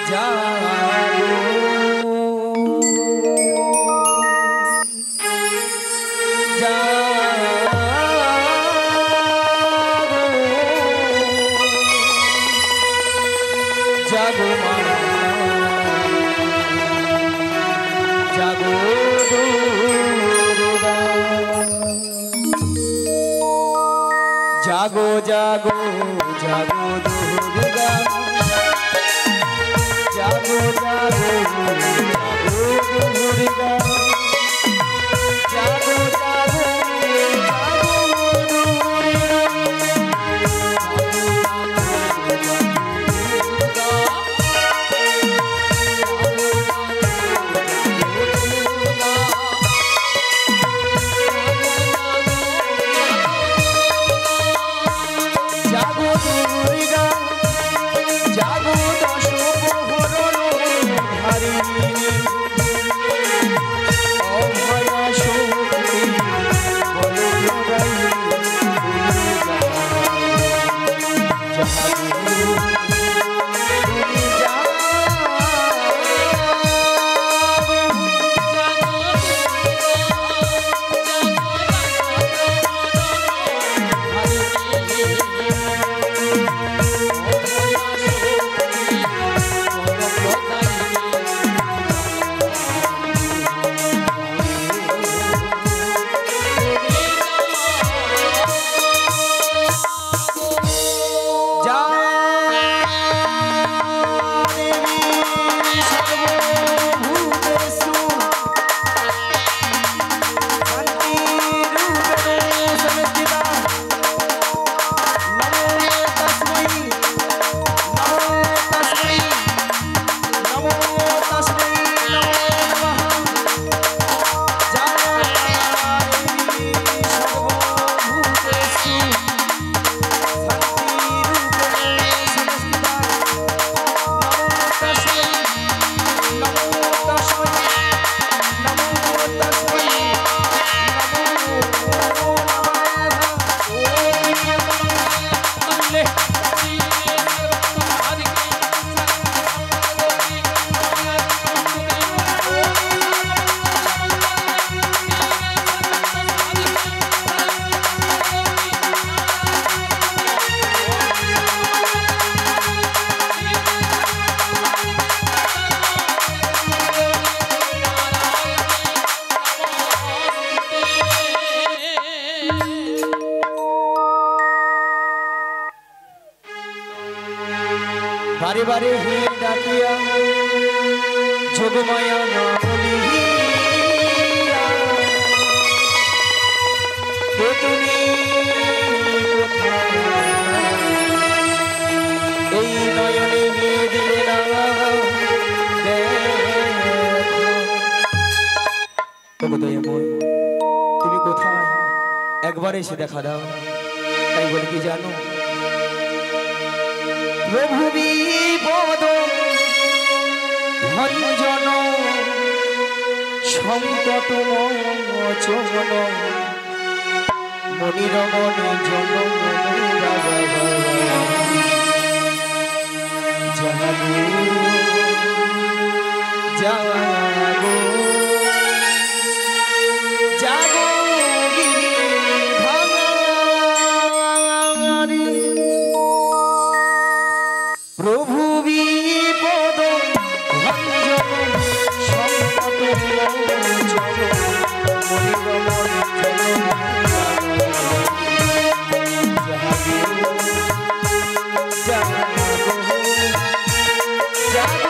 जागो जागो जागो दुर्गा जागो जागो जागो दुर्गा जागो जागो बारे बारे ही डाकिया जोगमाया ना बोलिया के তুমি এই নয়নে নিয়ে দিলে না তুমি কোথায় একবার এসে দেখা দাও তাই বলে কি জানো প্রভু বিপদ ভঞ্জন সংকট মোচন মনিরমন জন জাগো জাগো জাগো প্রভু বিপদ ভঞ্জন সংকট মোচন মনিরমন জাগো জাগো জাগো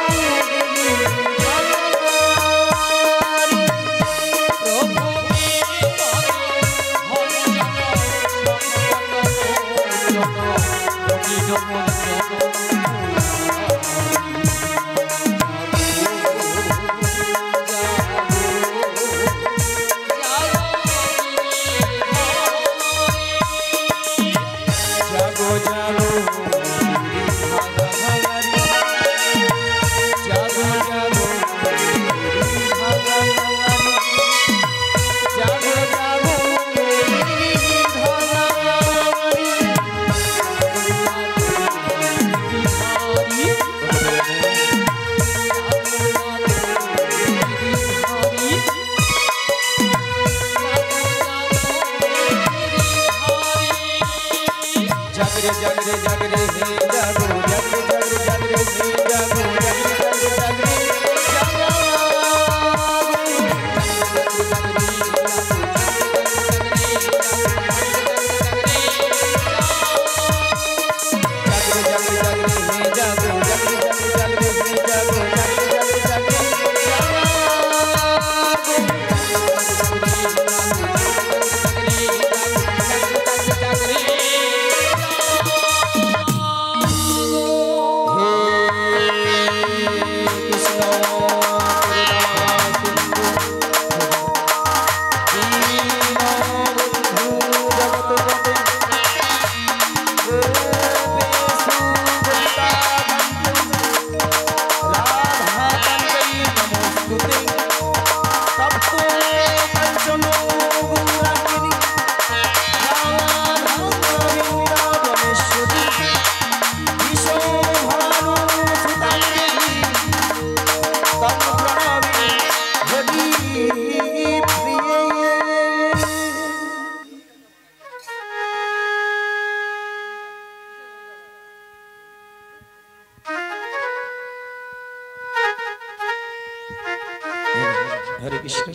হরে কৃষ্ণ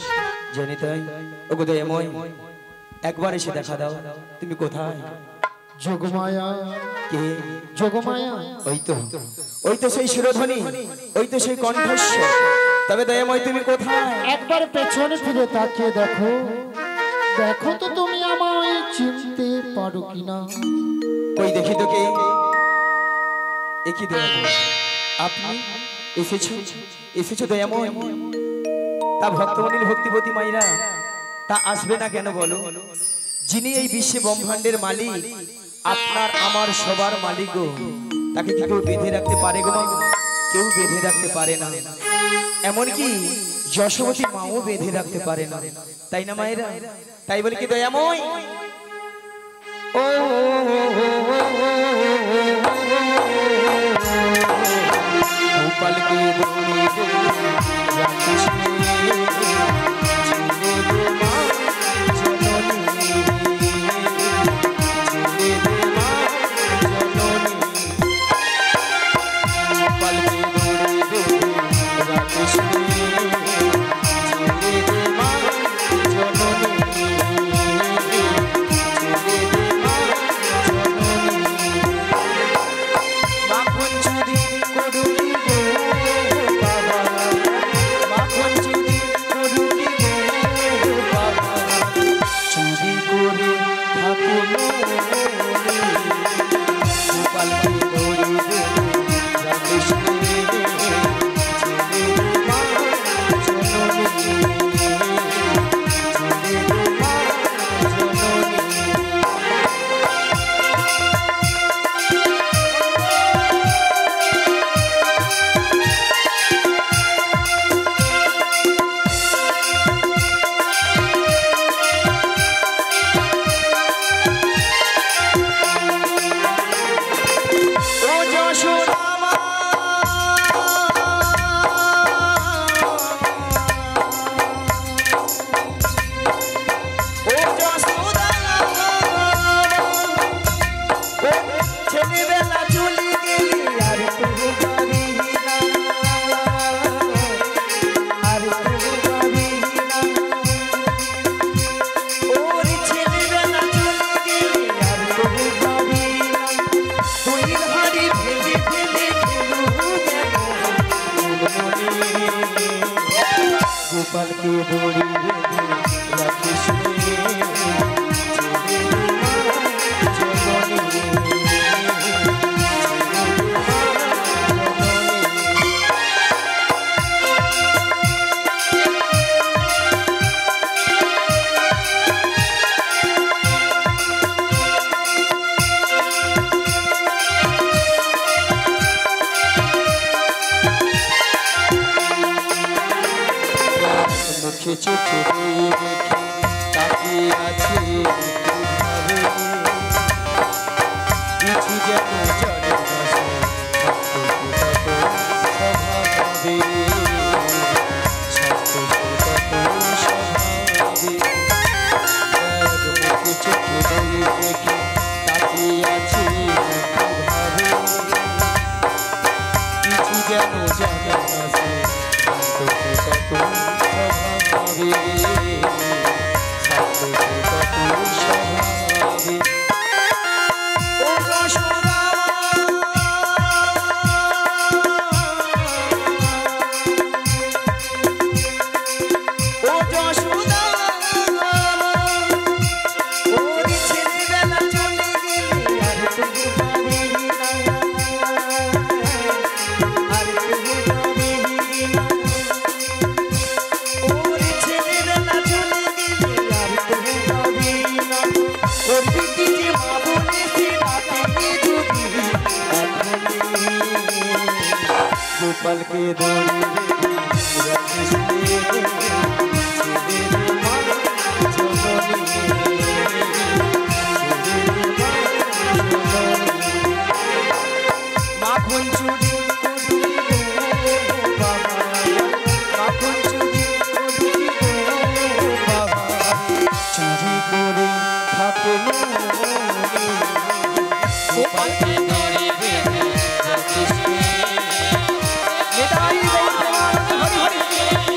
জানি তাই ওগো দয়াময় একবার এসে দেখা দাও তুমি কোথায় যোগমায়া কে যোগমায়া ওই তো সেই শিরোধ্বনি ওই তো সেই কণ্ঠস্বর তবে দয়াময় তুমি কোথায় একবার পেছনে ফিরে তাকিয়ে দেখো দেখো তো তুমি আমায় চিনতে পারো কিনা ওই দেখি তো কে একই দয়াময় আপনি এসেছো দয়াময় তা ভক্তমণির ভক্তিপতি মাইরা তা আসবে না কেন বলো যিনি এই বিশ্বে ব্রহ্মাণ্ডের মালিক আপনার আমার সবার মালিক গো তাকে কি কেউ বেঁধে রাখতে পারে গো মা কেউ বেঁধে রাখতে পারে না এমনকি যশোবতী মাও বেঁধে রাখতে পারে না তাই না মায়েরা তাই বলে কি দয়াময় ও গোপাল কি দৌড়ি गोपाल की डोरी চোখে দেখি তাকিয়ে আছি কিছু যেন জলে ভাসে চোখে দেখি তাকিয়ে আছি কিছু যেন জলে ভাসে गोपाल के डोरी माखन चूड़ी चूड़ी करे थाके गोपाल के डोरी हरि हरि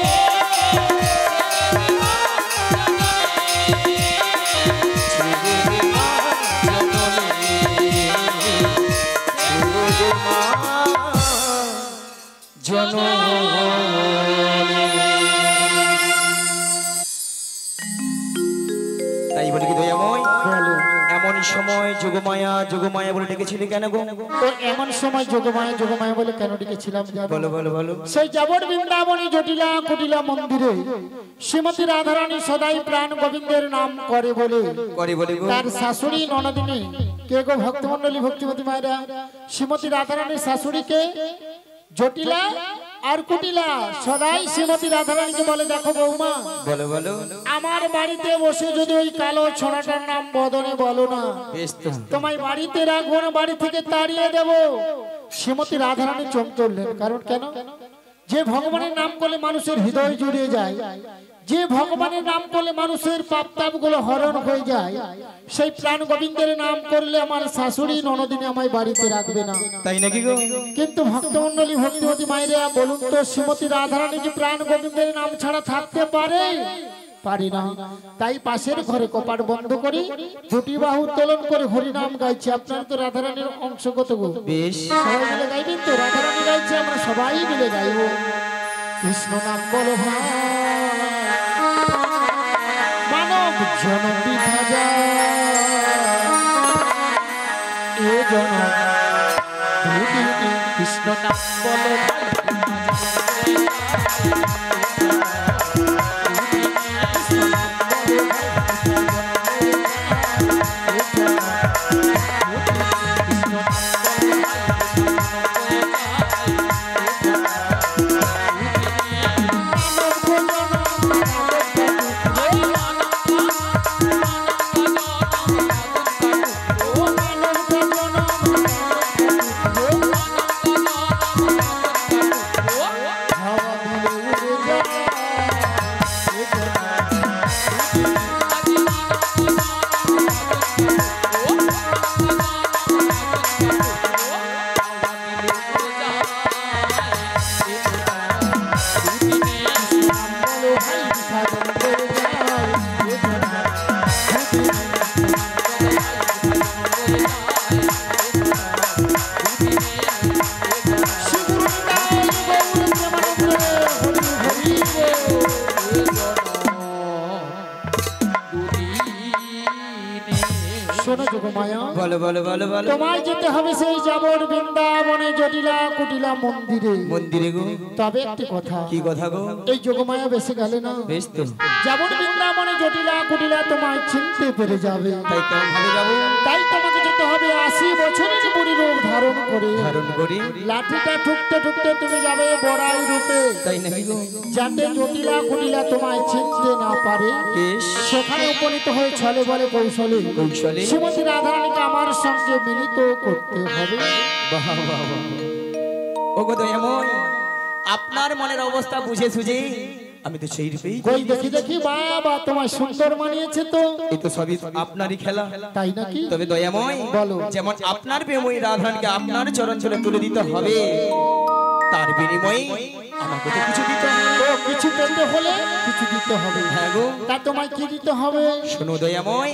তাই বলি কি দয়াময়, বলো এমন সময় যোগমায়া যোগমায়া বলে ডেকেছিলি কেন গো? তো এমন সময় যোগমায়া যোগমায়া বলে কেন ডেকেছিলাম জানো? বলো বলো বলো। সেই যাবর বৃন্দাবনী জটিলা কুটিলা মন্দিরে শ্রীমতী রাধারানী সদাই প্রাণ গোবিন্দের নাম করে বলে গো। তার শাশুড়ি ননদিনী কে গো ভক্তমন্ডলী ভক্তিমতী মায়েরা, শ্রীমতী রাধারানীর শাশুড়িকে জটিলা আর কুটিলা সদাই শ্রীমতী রাধারানীকে বলে, দেখো বৌমা, বলো বলো। আমার বাড়িতে বসে যদি ওই কালো ছোড়াটার নাম বদনে বলো না, বেশ তো। তোমায় বাড়িতে রাখবো না, বাড়ি থেকে তাড়িয়ে দেব। শ্রীমতী রাধারানী চমকে উঠলেন, কারণ কেন? যে ভগবানের নাম করলে মানুষের হৃদয় জুড়িয়ে যায়, যে ভগবানের নাম করলে মানুষের পাপ তাপ গুলো হরণ হয়ে যায়, সেই প্রাণ গোবিন্দের নাম করলে আমার শাশুড়ি ননদিনী আমায় বাড়িতে রাখবে না। তাই নাকি গো? কিন্তু ভক্তমন্ডলী ভক্তিমতী মায়েরা বলুন তো, শ্রীমতী রাধারানী কি প্রাণ গোবিন্দের নাম ছাড়া থাকতে পারে? পারি না। তাই পাশের ঘরে কপাট বন্ধ করি দুটি বাহু উত্তোলন করে হরিনাম গাইছি। আপনারা তো রাধারানীর অংশগত গো, বেশ। সবাই মিলে গাইবেন তো? রাধারানী গাইছে, আমরা সবাই মিলে গাইব। কৃষ্ণ নাম বলো ভাই, মানব জনম বিধা এ জনম দুদিনে কৃষ্ণ নাম বলো বলো বলো বলো বলো। তোমায় যেতে হবে সেই যাবর বৃন্দাবনে জটিলা কুটিলা মন্দিরে। মন্দিরে গো? তবে একটি কথা। কি কথা গো? এই যোগমায়া বেশি গেলে না, বেশ তো। যাবর বৃন্দাবনে জটিলা কুটিলা তোমায় চিনতে পেরে যাবে। তাই কেমন ভাবে যাবো? তাই তোমাকে যেতে হবে 80 বছরের বুড়ি রূপ ধারণ করে। লাঠিটা ঠুকতে ঠুকতে তুমি যাবে বড়াই রূপে। তাই নাকি গো? যাতে জটিলা কুটিলা তোমায় চিনতে না পারে, সেখানে উপনীত হয়ে ছলে বলে কৌশলে শ্রীমতী রাধারানীকে আমার সঙ্গে মিলিত করতে হবে। বাহ বাহ বাহ। ও গো দয়াময়, আপনার মনের অবস্থা বুঝে সুঝে আমি তো সেই রূপেই কই দেখি দেখি, বাবা তোমায় সুন্দর মানিয়েছে তো। এই তো সবই আপনারই খেলা, তাই নাকি? তবে দয়াময় বলো। যেমন আপনার প্রেমময়ী রাধারানীকে আপনার চরণ ছুঁয়ে তুলে দিতে হবে, তার বিনিময়ে আমাকে তো কিছু দিতে হবে। ও কিছু পেতে হলে কিছু দিতে হবে। হ্যাঁ গো। তা তোমায় কি দিতে হবে? শোনো দয়াময়,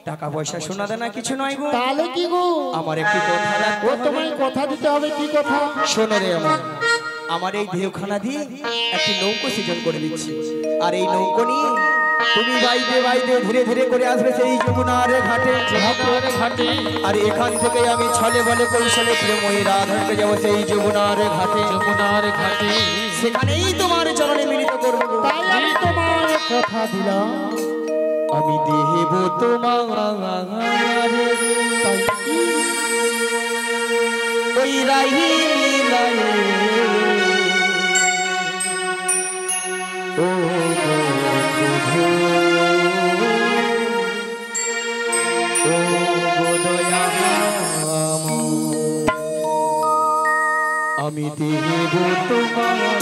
টাকা পয়সা সোনা দানা কিছু নয় গো। তাহলে কি গো? আমার একটি কথা রাখতে ও হবে। তোমায় কথা দিতে হবে। কি কথা? শোনো দয়াময়, আমার এই দেহখানা দিয়ে একটি নৌকো সৃজন করে দিচ্ছি, আর এই নৌকো নিয়ে তুমি বাইতে বাইতে ধীরে ধীরে করে আসবে সেই যমুনার ঘাটে। আর এখান থেকে আমি ছলে বলে কৌশলে প্রেমময়ী রাধাকে যাবো সেই যমুনার ঘাটে। সেখানেই তোমার চরণে মিলিত করবো। তাই আমি তোমার কথা দিলাম। আমি দেব তোমার তাই কি? ওই রাহি মিলায়ে ও বন্ধু, ও দয়াময়, আমি দেব তোমার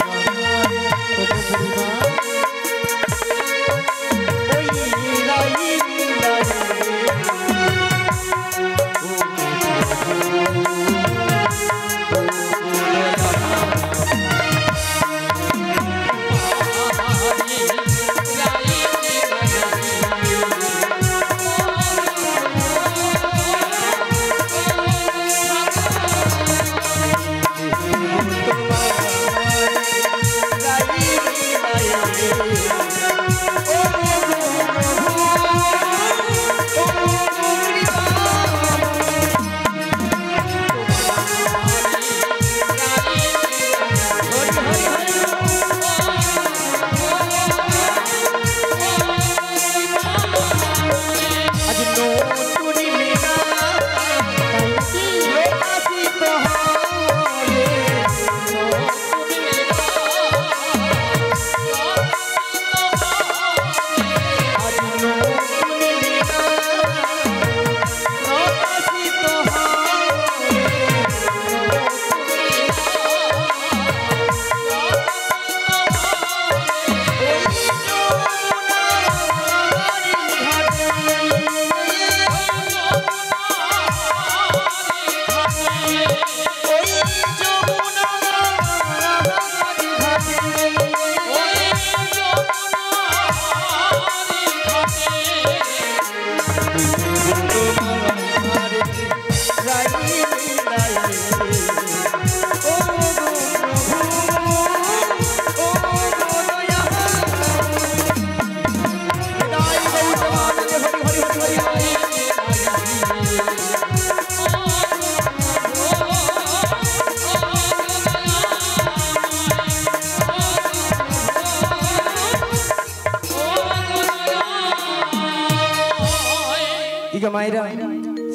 মায়েরা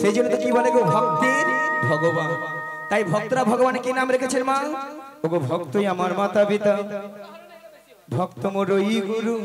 সেই জন্য তো কি বলে গো ভক্তের ভগবান। তাই ভক্তরা ভগবানের কি নাম রেখেছেন মা? ওগো ভক্তই আমার মাতা পিতা, ভক্ত মোরই গুরু।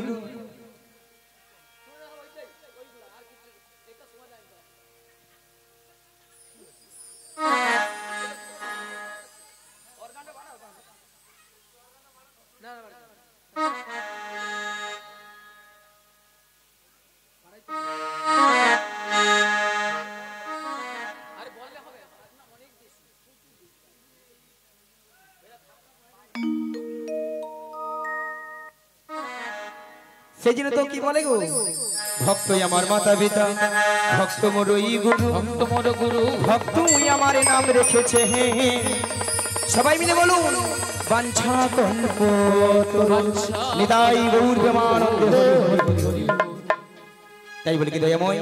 সেই জন্য তো কি বলে গো ভক্তই আমার মাতা পিতা, ভক্ত মোরই গুরু, ভক্ত মোর গুরু, ভক্তই আমার নাম রেখেছে। সবাই মিলে বলুন বাঞ্ছা কল্প নিতাই গৌর প্রেমানন্দ। তাই বলি কি দয়াময়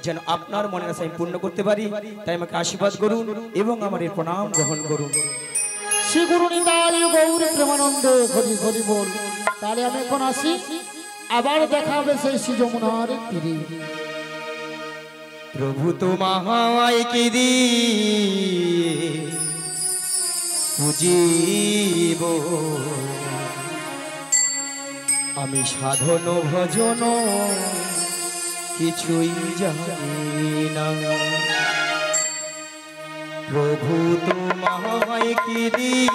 যেন আপনার মনের আশা আমি পূর্ণ করতে পারি, তাই আমাকে আশীর্বাদ করুন এবং আমার এই প্রণাম গ্রহণ করুন। শ্রী গুরু নিতাই গৌর প্রেমানন্দ হরি হরি বল। তাহলে আমি এখন আসি, আবার দেখা হবে সেই শ্রী যমুনার তীরে। প্রভু তোমায় কি দিয়ে পুজিব, আমি সাধন ভজন কিছুই জানি না। প্রভু তোমায় কি দিয়ে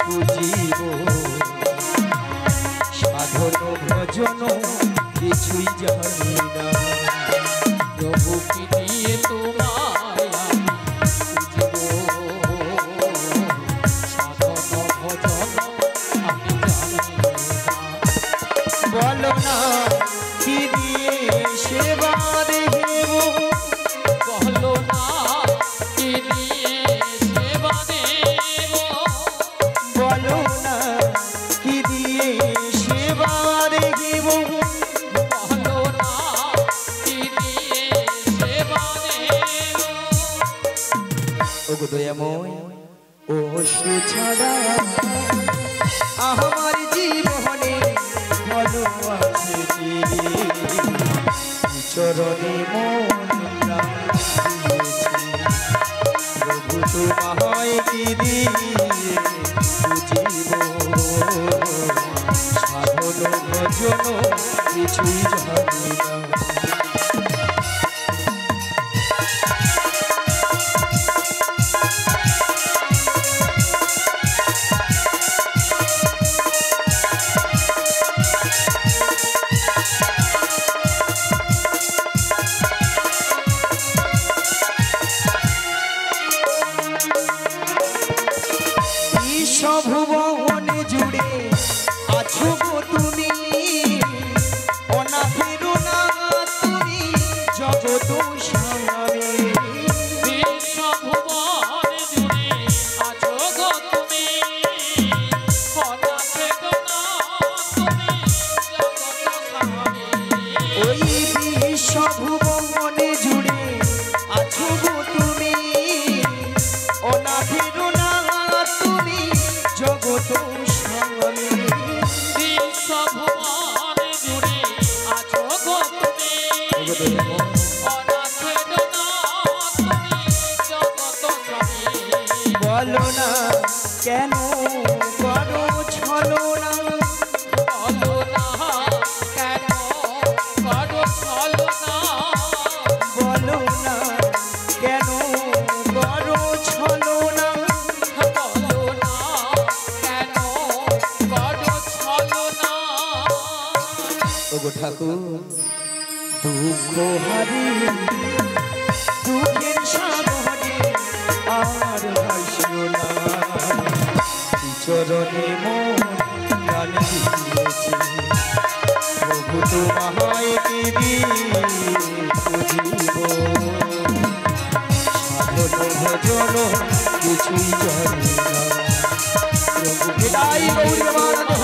পুজিব, সাধন ভজন কিছুই জানি না। প্রভু কি দিয়ে তোমায় সাধন ভজন আমি জানি না। বলো না কি দিয়ে সেবা দেব, বলো না কি দিয়ে সেবা দেব, বলো না কি দিয়ে সেবা দেব, বলো না কি দিয়ে সেবা দেব। ওগো দয়াময় ও অশ্রু ছাড়া আমার জীবনে ভালো আছে কি, চরণে মন প্রাণ দিয়েছি। প্রভু তোমায় কি দিয়ে বুঝিব, সাধন ভজন কিছুই জানি না। ভুবনে জুড়ে আছো গো তুমি, অনাথের ওগো ঠাকুর দুঃখ হারি দুঃখের সাগরে আর ভাসিও না চরণে মন প্রাণ দিয়েছে প্রভু তোমায় দেবী পুজিব সাধন ভজন কিছুই জানি না প্রভু বিদায় গৌরী